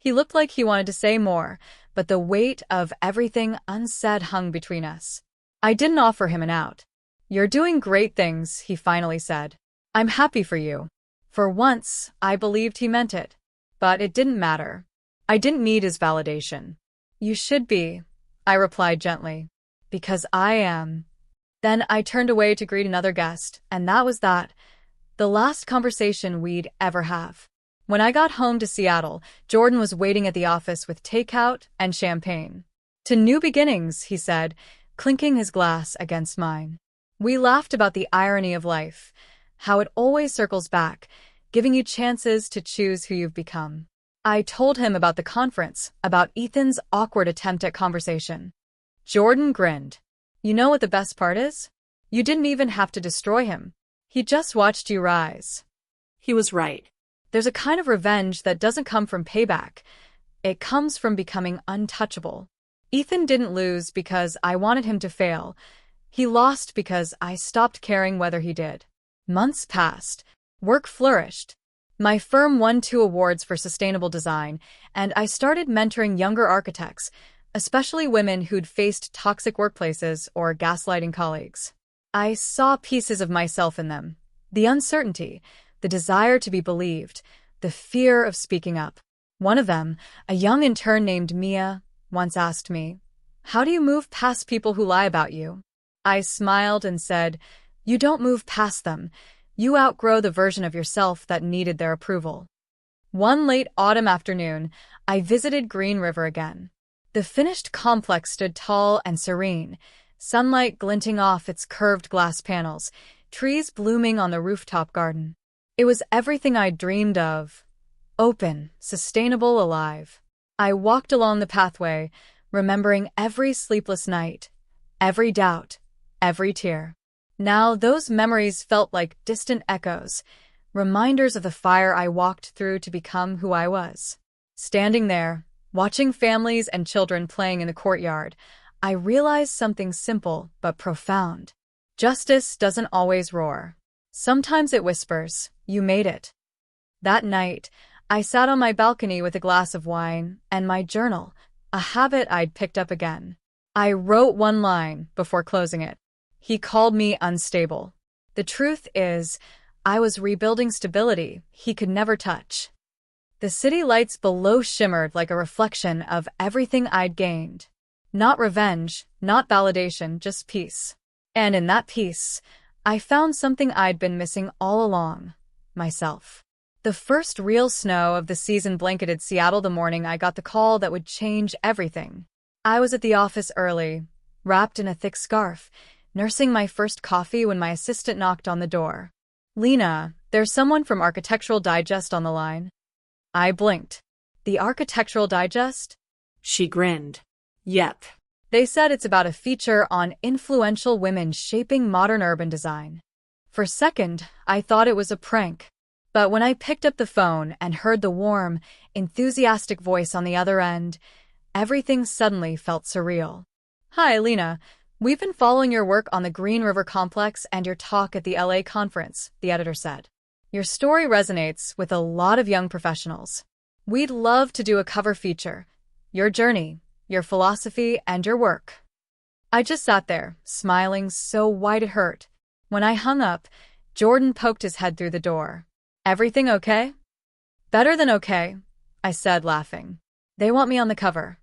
He looked like he wanted to say more, but the weight of everything unsaid hung between us. I didn't offer him an out. "You're doing great things," he finally said. "I'm happy for you. For once, I believed he meant it. But it didn't matter. I didn't need his validation. You should be, I replied gently. Because I am. Then I turned away to greet another guest, and that was that. The last conversation we'd ever have. When I got home to Seattle, Jordan was waiting at the office with takeout and champagne. To new beginnings, he said, clinking his glass against mine. We laughed about the irony of life, how it always circles back, giving you chances to choose who you've become. I told him about the conference, about Ethan's awkward attempt at conversation. Jordan grinned. You know what the best part is? You didn't even have to destroy him. He just watched you rise.
He was right.
There's a kind of revenge that doesn't come from payback. It comes from becoming untouchable. Ethan didn't lose because I wanted him to fail. He lost because I stopped caring whether he did. Months passed. Work flourished. My firm won 2 awards for sustainable design, and I started mentoring younger architects, especially women who'd faced toxic workplaces or gaslighting colleagues. I saw pieces of myself in them. The uncertainty, the desire to be believed, the fear of speaking up. One of them, a young intern named Mia, once asked me, "How do you move past people who lie about you?" I smiled and said, "You don't move past them. You outgrow the version of yourself that needed their approval." One late autumn afternoon, I visited Green River again. The finished complex stood tall and serene, sunlight glinting off its curved glass panels, trees blooming on the rooftop garden. It was everything I'd dreamed of. Open, sustainable, alive. I walked along the pathway, remembering every sleepless night, every doubt, every tear. Now those memories felt like distant echoes, reminders of the fire I walked through to become who I was. Standing there, watching families and children playing in the courtyard, I realized something simple but profound. Justice doesn't always roar. Sometimes it whispers, "You made it." That night, I sat on my balcony with a glass of wine and my journal, a habit I'd picked up again. I wrote one line before closing it. He called me unstable. The truth is, I was rebuilding stability he could never touch. The city lights below shimmered like a reflection of everything I'd gained. Not revenge, not validation, just peace. And in that peace, I found something I'd been missing all along, myself. The first real snow of the season blanketed Seattle the morning I got the call that would change everything. I was at the office early, wrapped in a thick scarf, nursing my first coffee when my assistant knocked on the door. "Lena, there's someone from Architectural Digest on the line." I blinked. "The Architectural Digest?"
She grinned. "Yep."
They said it's about a feature on influential women shaping modern urban design. For a second, I thought it was a prank. But when I picked up the phone and heard the warm, enthusiastic voice on the other end, everything suddenly felt surreal. "Hi, Lena. We've been following your work on the Green River Complex and your talk at the LA conference," the editor said. "Your story resonates with a lot of young professionals. We'd love to do a cover feature. Your journey, your philosophy, and your work." I just sat there, smiling so wide it hurt. When I hung up, Jordan poked his head through the door. "Everything okay?" "Better than okay," I said, laughing. "They want me on the cover."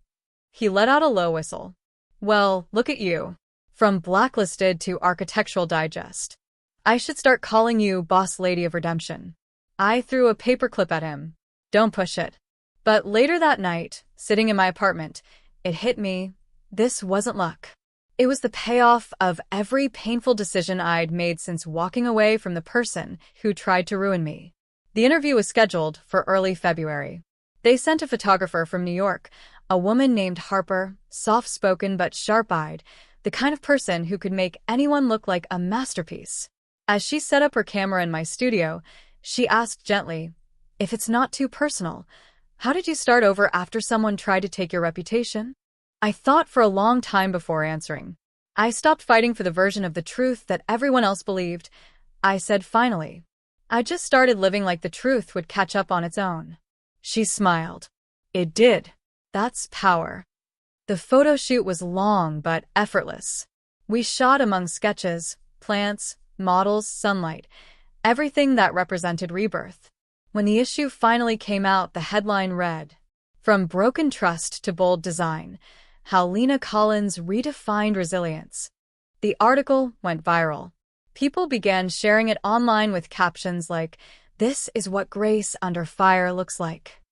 He let out a low whistle. "Well, look at you. From Blacklisted to Architectural Digest. I should start calling you Boss Lady of Redemption." I threw a paperclip at him. "Don't push it." But later that night, sitting in my apartment, it hit me. This wasn't luck. It was the payoff of every painful decision I'd made since walking away from the person who tried to ruin me. The interview was scheduled for early February. They sent a photographer from New York, a woman named Harper, soft-spoken but sharp-eyed, the kind of person who could make anyone look like a masterpiece. As she set up her camera in my studio, she asked gently, "If it's not too personal, how did you start over after someone tried to take your reputation?" I thought for a long time before answering. I stopped fighting for the version of the truth that everyone else believed. I said finally, "I just started living like the truth would catch up on its own." She smiled. "It did. That's power." The photo shoot was long but effortless. We shot among sketches, plants, models, sunlight. everything that represented rebirth. When the issue finally came out, the headline read, "From Broken Trust to Bold Design, How Lena Collins Redefined Resilience." The article went viral. People began sharing it online with captions like, "This is what grace under fire looks like."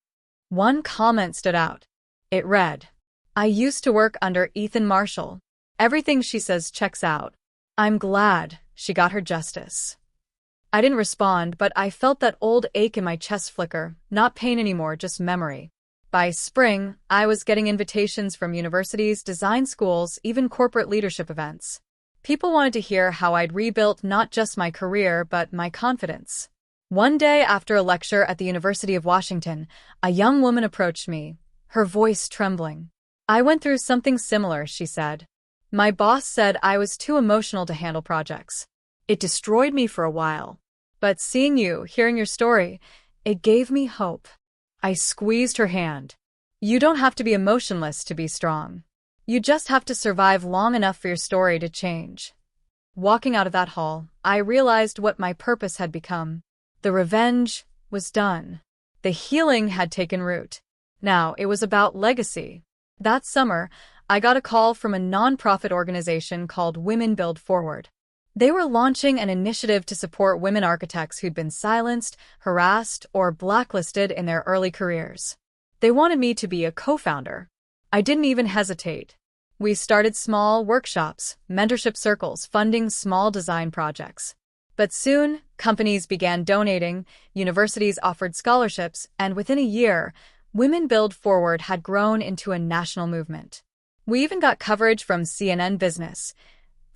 One comment stood out. It read, "I used to work under Ethan Marshall. Everything she says checks out. I'm glad she got her justice." I didn't respond, but I felt that old ache in my chest flicker, not pain anymore, just memory. By spring, I was getting invitations from universities, design schools, even corporate leadership events. People wanted to hear how I'd rebuilt not just my career, but my confidence. One day after a lecture at the University of Washington, a young woman approached me, her voice trembling. "I went through something similar," she said. "My boss said I was too emotional to handle projects. It destroyed me for a while. But seeing you, hearing your story, it gave me hope." I squeezed her hand. "You don't have to be emotionless to be strong. You just have to survive long enough for your story to change." Walking out of that hall, I realized what my purpose had become. The revenge was done. The healing had taken root. Now it was about legacy. That summer, I got a call from a nonprofit organization called Women Build Forward. They were launching an initiative to support women architects who'd been silenced, harassed, or blacklisted in their early careers. They wanted me to be a co-founder. I didn't even hesitate. We started small workshops, mentorship circles, funding small design projects. But soon, companies began donating, universities offered scholarships, and within a year, Women Build Forward had grown into a national movement. We even got coverage from CNN Business.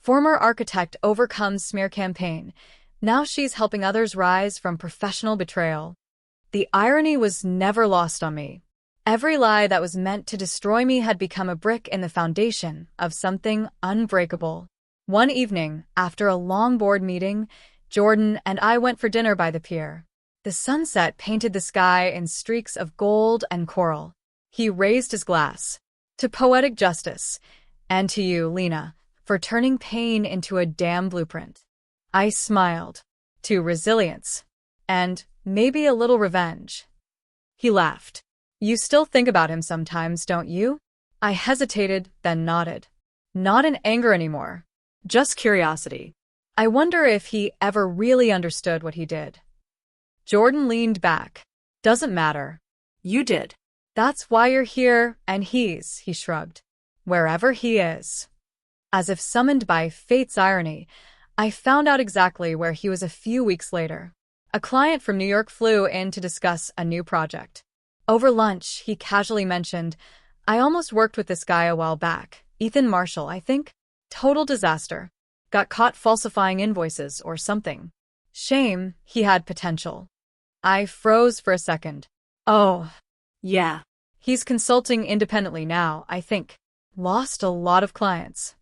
Former architect overcomes smear campaign. Now she's helping others rise from professional betrayal. The irony was never lost on me. Every lie that was meant to destroy me had become a brick in the foundation of something unbreakable. One evening, after a long board meeting, Jordan and I went for dinner by the pier. The sunset painted the sky in streaks of gold and coral. He raised his glass. "To poetic justice, and to you, Lena, for turning pain into a damn blueprint." I smiled. "To resilience. And maybe a little revenge." He laughed. "You still think about him sometimes, don't you?" I hesitated, then nodded. "Not in anger anymore. Just curiosity. I wonder if he ever really understood what he did." Jordan leaned back. "Doesn't matter.
You did.
That's why you're here, and he shrugged. Wherever he is." As if summoned by fate's irony, I found out exactly where he was a few weeks later. A client from New York flew in to discuss a new project. Over lunch, he casually mentioned, "I almost worked with this guy a while back, Ethan Marshall, I think. Total disaster. Got caught falsifying invoices or something. Shame, he had potential." I froze for a second. "Oh,
Yeah.
he's consulting independently now, I think. Lost a lot of clients."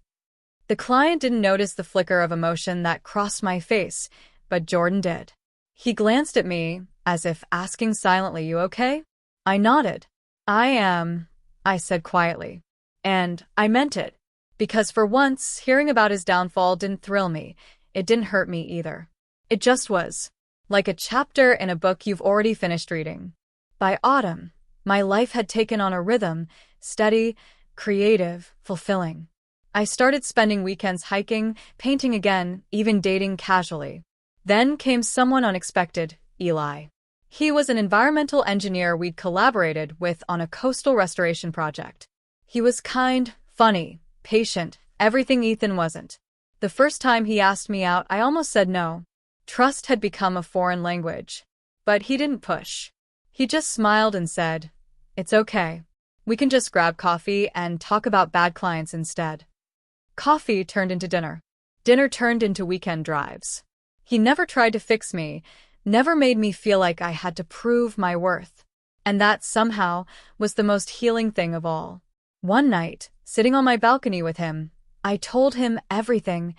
The client didn't notice the flicker of emotion that crossed my face, but Jordan did. He glanced at me, as if asking silently, "You okay?" I nodded. "I am," I said quietly. And I meant it, because for once, hearing about his downfall didn't thrill me. It didn't hurt me either. It just was. Like a chapter in a book you've already finished reading. By autumn, my life had taken on a rhythm, steady, creative, fulfilling. I started spending weekends hiking, painting again, even dating casually. Then came someone unexpected, Eli. He was an environmental engineer we'd collaborated with on a coastal restoration project. He was kind, funny, patient, everything Ethan wasn't. The first time he asked me out, I almost said no. Trust had become a foreign language. But he didn't push. He just smiled and said, "It's okay. We can just grab coffee and talk about bad clients instead." Coffee turned into dinner. Dinner turned into weekend drives. He never tried to fix me, never made me feel like I had to prove my worth. And that, somehow, was the most healing thing of all. One night, sitting on my balcony with him, I told him everything,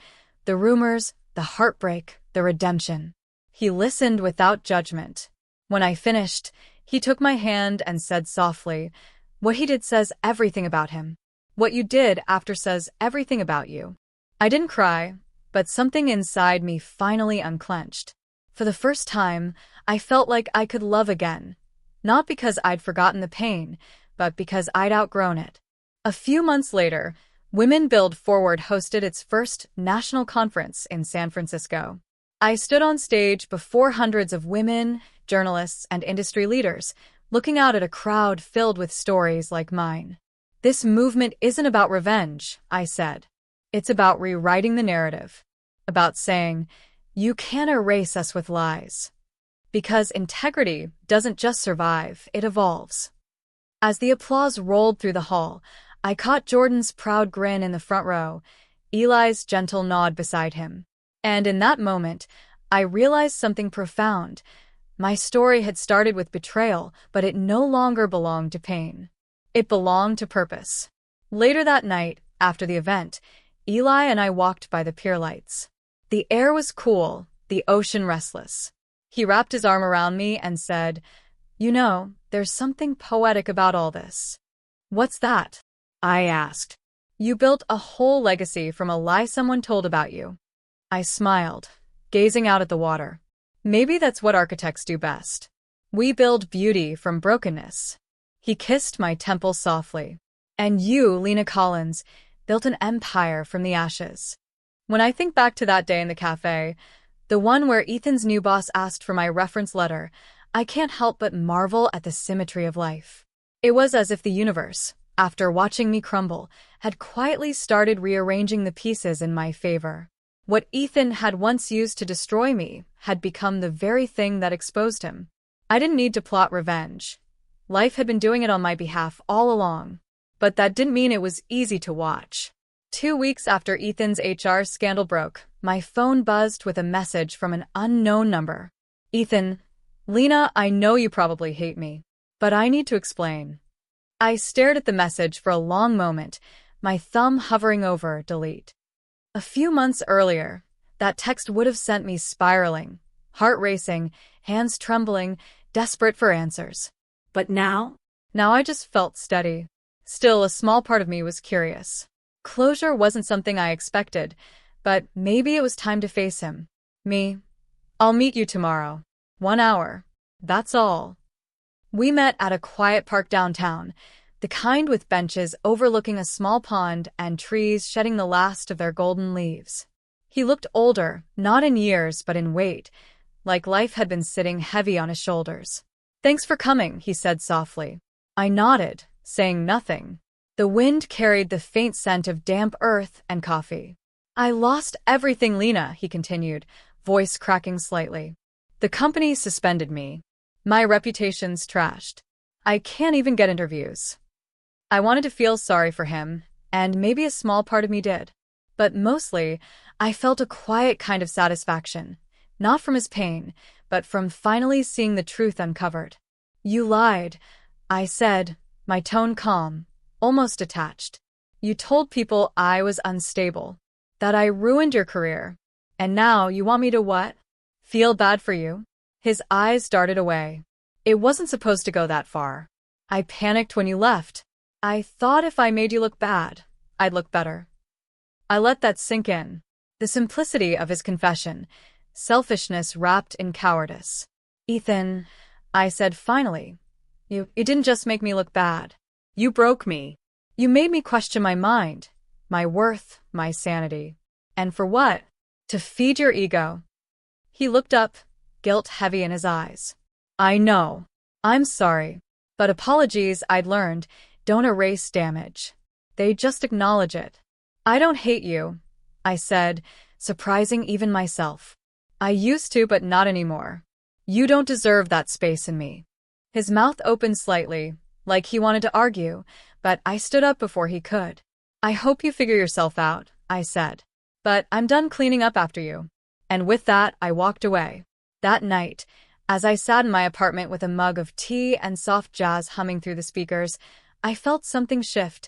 the rumors, the heartbreak, the redemption. He listened without judgment. When I finished, he took my hand and said softly, "What he did says everything about him. What you did after says everything about you." I didn't cry, but something inside me finally unclenched. For the first time, I felt like I could love again. Not because I'd forgotten the pain, but because I'd outgrown it. A few months later, Women Build Forward hosted its first national conference in San Francisco. I stood on stage before hundreds of women, journalists, and industry leaders, looking out at a crowd filled with stories like mine. This movement isn't about revenge, I said. It's about rewriting the narrative. About saying, you can't erase us with lies. Because integrity doesn't just survive, it evolves. As the applause rolled through the hall, I caught Jordan's proud grin in the front row, Eli's gentle nod beside him. And in that moment, I realized something profound. My story had started with betrayal, but it no longer belonged to pain. It belonged to purpose. Later that night, after the event, Eli and I walked by the pier lights. The air was cool, the ocean restless. He wrapped his arm around me and said, "You know, there's something poetic about all this." "What's that?" I asked. "You built a whole legacy from a lie someone told about you." I smiled, gazing out at the water. Maybe that's what architects do best. We build beauty from brokenness. He kissed my temple softly. And you, Lena Collins, built an empire from the ashes. When I think back to that day in the cafe, the one where Ethan's new boss asked for my reference letter, I can't help but marvel at the symmetry of life. It was as if the universe, after watching me crumble, had quietly started rearranging the pieces in my favor. What Ethan had once used to destroy me had become the very thing that exposed him. I didn't need to plot revenge. Life had been doing it on my behalf all along. But that didn't mean it was easy to watch. 2 weeks after Ethan's HR scandal broke, my phone buzzed with a message from an unknown number. "Ethan, Lena, I know you probably hate me, but I need to explain." I stared at the message for a long moment, my thumb hovering over delete. A few months earlier, that text would have sent me spiraling, heart racing, hands trembling, desperate for answers.
But now
I just felt steady. Still, a small part of me was curious. Closure wasn't something I expected, but maybe it was time to face him. Me. "I'll meet you tomorrow. 1 hour. That's all." We met at a quiet park downtown, the kind with benches overlooking a small pond and trees shedding the last of their golden leaves. He looked older, not in years but in weight, like life had been sitting heavy on his shoulders. "Thanks for coming," he said softly. I nodded, saying nothing. The wind carried the faint scent of damp earth and coffee. "I lost everything, Lena," he continued, voice cracking slightly. "The company suspended me. My reputation's trashed. I can't even get interviews." I wanted to feel sorry for him, and maybe a small part of me did. But mostly, I felt a quiet kind of satisfaction, not from his pain, but from finally seeing the truth uncovered. "You lied," I said, my tone calm, almost detached. "You told people I was unstable, that I ruined your career. And now you want me to what? Feel bad for you?" His eyes darted away. "It wasn't supposed to go that far. I panicked when you left. I thought if I made you look bad, I'd look better." I let that sink in. The simplicity of his confession, selfishness wrapped in cowardice. "Ethan," I said finally, you didn't just make me look bad. You broke me. You made me question my mind, my worth, my sanity. And for what? To feed your ego." He looked up, guilt heavy in his eyes. "I know. I'm sorry. But apologies, I'd learned, don't erase damage. They just acknowledge it." "I don't hate you," I said, surprising even myself. "I used to, but not anymore. You don't deserve that space in me." His mouth opened slightly, like he wanted to argue, but I stood up before he could. "I hope you figure yourself out," I said. "But I'm done cleaning up after you." And with that, I walked away. That night, as I sat in my apartment with a mug of tea and soft jazz humming through the speakers, I felt something shift,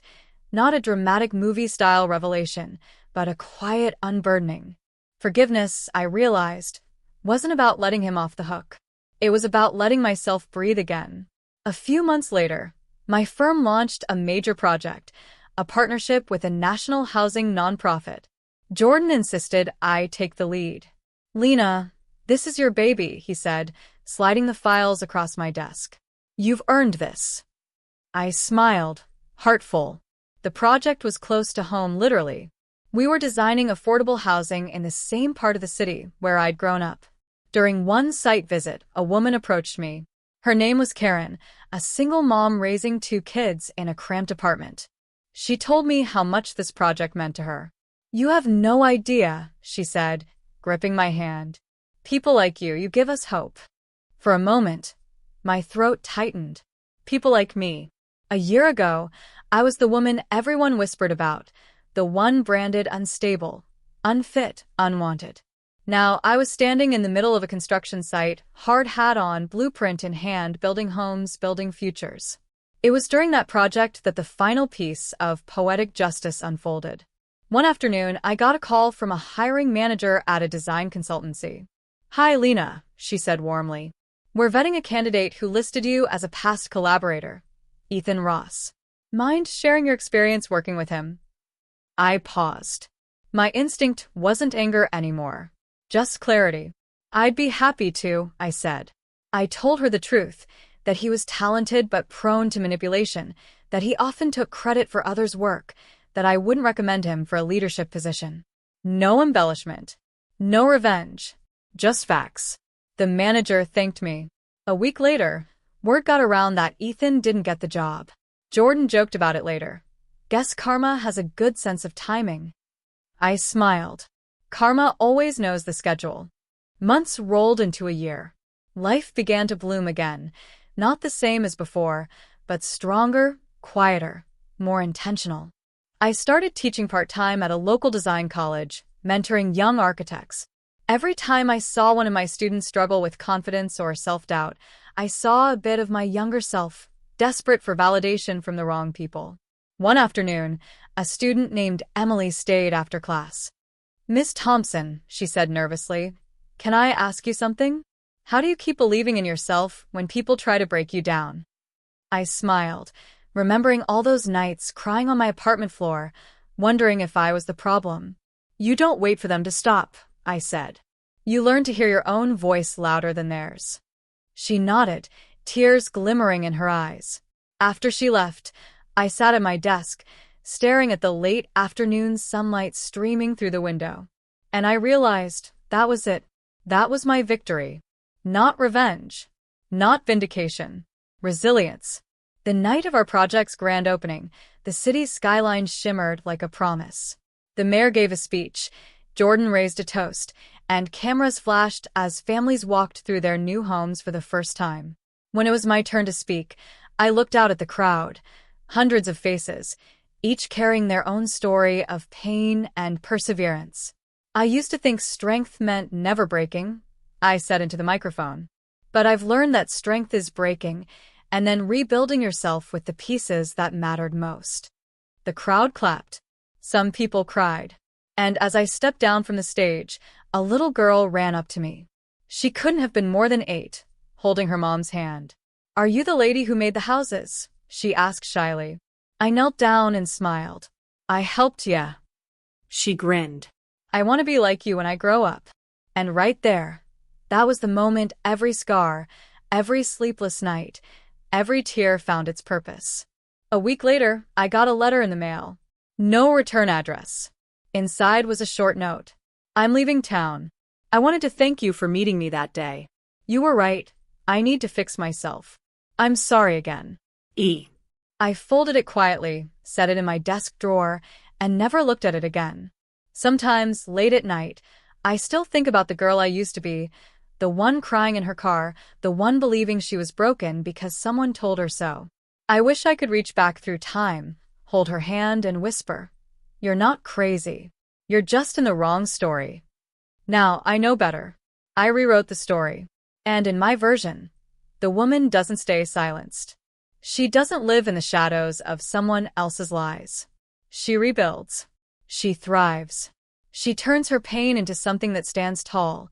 not a dramatic movie-style revelation, but a quiet unburdening. Forgiveness, I realized, wasn't about letting him off the hook. It was about letting myself breathe again. A few months later, my firm launched a major project, a partnership with a national housing nonprofit. Jordan insisted I take the lead. "Lena, This is your baby, he said, sliding the files across my desk. You've earned this. I smiled, heartful. The project was close to home, literally. We were designing affordable housing in the same part of the city where I'd grown up. During one site visit, a woman approached me. Her name was Karen, a single mom raising 2 kids in a cramped apartment. She told me how much this project meant to her. You have no idea, she said, gripping my hand. People like you give us hope. For a moment, my throat tightened. People like me. A year ago, I was the woman everyone whispered about, the one branded unstable, unfit, unwanted. Now, I was standing in the middle of a construction site, hard hat on, blueprint in hand, building homes, building futures. It was during that project that the final piece of poetic justice unfolded. One afternoon, I got a call from a hiring manager at a design consultancy. Hi, Lena, she said warmly. We're vetting a candidate who listed you as a past collaborator, Ethan Ross. Mind sharing your experience working with him? I paused. My instinct wasn't anger anymore. Just clarity. I'd be happy to, I said. I told her the truth, that he was talented but prone to manipulation, that he often took credit for others' work, that I wouldn't recommend him for a leadership position. No embellishment. No revenge. Just facts. The manager thanked me. A week later, word got around that Ethan didn't get the job. Jordan joked about it later. Guess karma has a good sense of timing. I smiled. Karma always knows the schedule. Months rolled into a year. Life began to bloom again, not the same as before, but stronger, quieter, more intentional. I started teaching part-time at a local design college, mentoring young architects. Every time I saw one of my students struggle with confidence or self-doubt, I saw a bit of my younger self, desperate for validation from the wrong people. One afternoon, a student named Emily stayed after class. Miss Thompson, she said nervously, can I ask you something? How do you keep believing in yourself when people try to break you down? I smiled, remembering all those nights crying on my apartment floor, wondering if I was the problem. You don't wait for them to stop, I said. You learn to hear your own voice louder than theirs. She nodded, tears glimmering in her eyes. After she left, I sat at my desk, staring at the late afternoon sunlight streaming through the window. And I realized that was it. That was my victory. Not revenge. Not vindication. Resilience. The night of our project's grand opening, the city's skyline shimmered like a promise. The mayor gave a speech, Jordan raised a toast, and cameras flashed as families walked through their new homes for the first time. When it was my turn to speak, I looked out at the crowd, hundreds of faces, each carrying their own story of pain and perseverance. I used to think strength meant never breaking, I said into the microphone. But I've learned that strength is breaking, and then rebuilding yourself with the pieces that mattered most. The crowd clapped. Some people cried. And as I stepped down from the stage, a little girl ran up to me. She couldn't have been more than 8, holding her mom's hand. Are you the lady who made the houses? She asked shyly. I knelt down and smiled. I helped ya.
She grinned.
I want to be like you when I grow up. And right there, that was the moment every scar, every sleepless night, every tear found its purpose. A week later, I got a letter in the mail. No return address. Inside was a short note. I'm leaving town. I wanted to thank you for meeting me that day. You were right. I need to fix myself. I'm sorry again. I folded it quietly, set it in my desk drawer, and never looked at it again. Sometimes, late at night, I still think about the girl I used to be, the one crying in her car, the one believing she was broken because someone told her so. I wish I could reach back through time, hold her hand and whisper, "You're not crazy. You're just in the wrong story." Now, I know better. I rewrote the story. And in my version, the woman doesn't stay silenced. She doesn't live in the shadows of someone else's lies. She rebuilds. She thrives. She turns her pain into something that stands tall,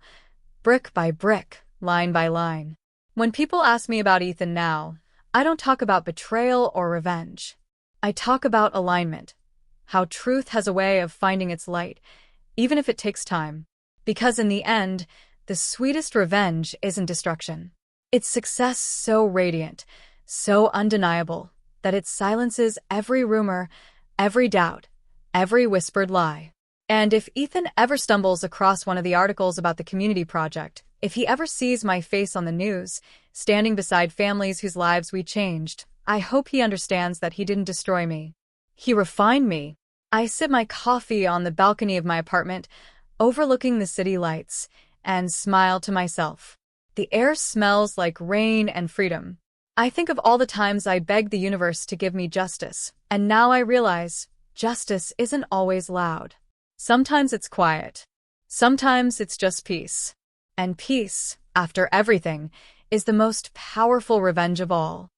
brick by brick, line by line. When people ask me about Ethan now, I don't talk about betrayal or revenge. I talk about alignment, how truth has a way of finding its light, even if it takes time. Because in the end, The sweetest revenge isn't destruction. It's success so radiant, so undeniable, that it silences every rumor, every doubt, every whispered lie. And if Ethan ever stumbles across one of the articles about the community project, if he ever sees my face on the news, standing beside families whose lives we changed, I hope he understands that he didn't destroy me. He refined me. I sip my coffee on the balcony of my apartment, overlooking the city lights, and smile to myself. The air smells like rain and freedom. I think of all the times I begged the universe to give me justice, and now I realize justice isn't always loud. Sometimes it's quiet. Sometimes it's just peace. And peace, after everything, is the most powerful revenge of all.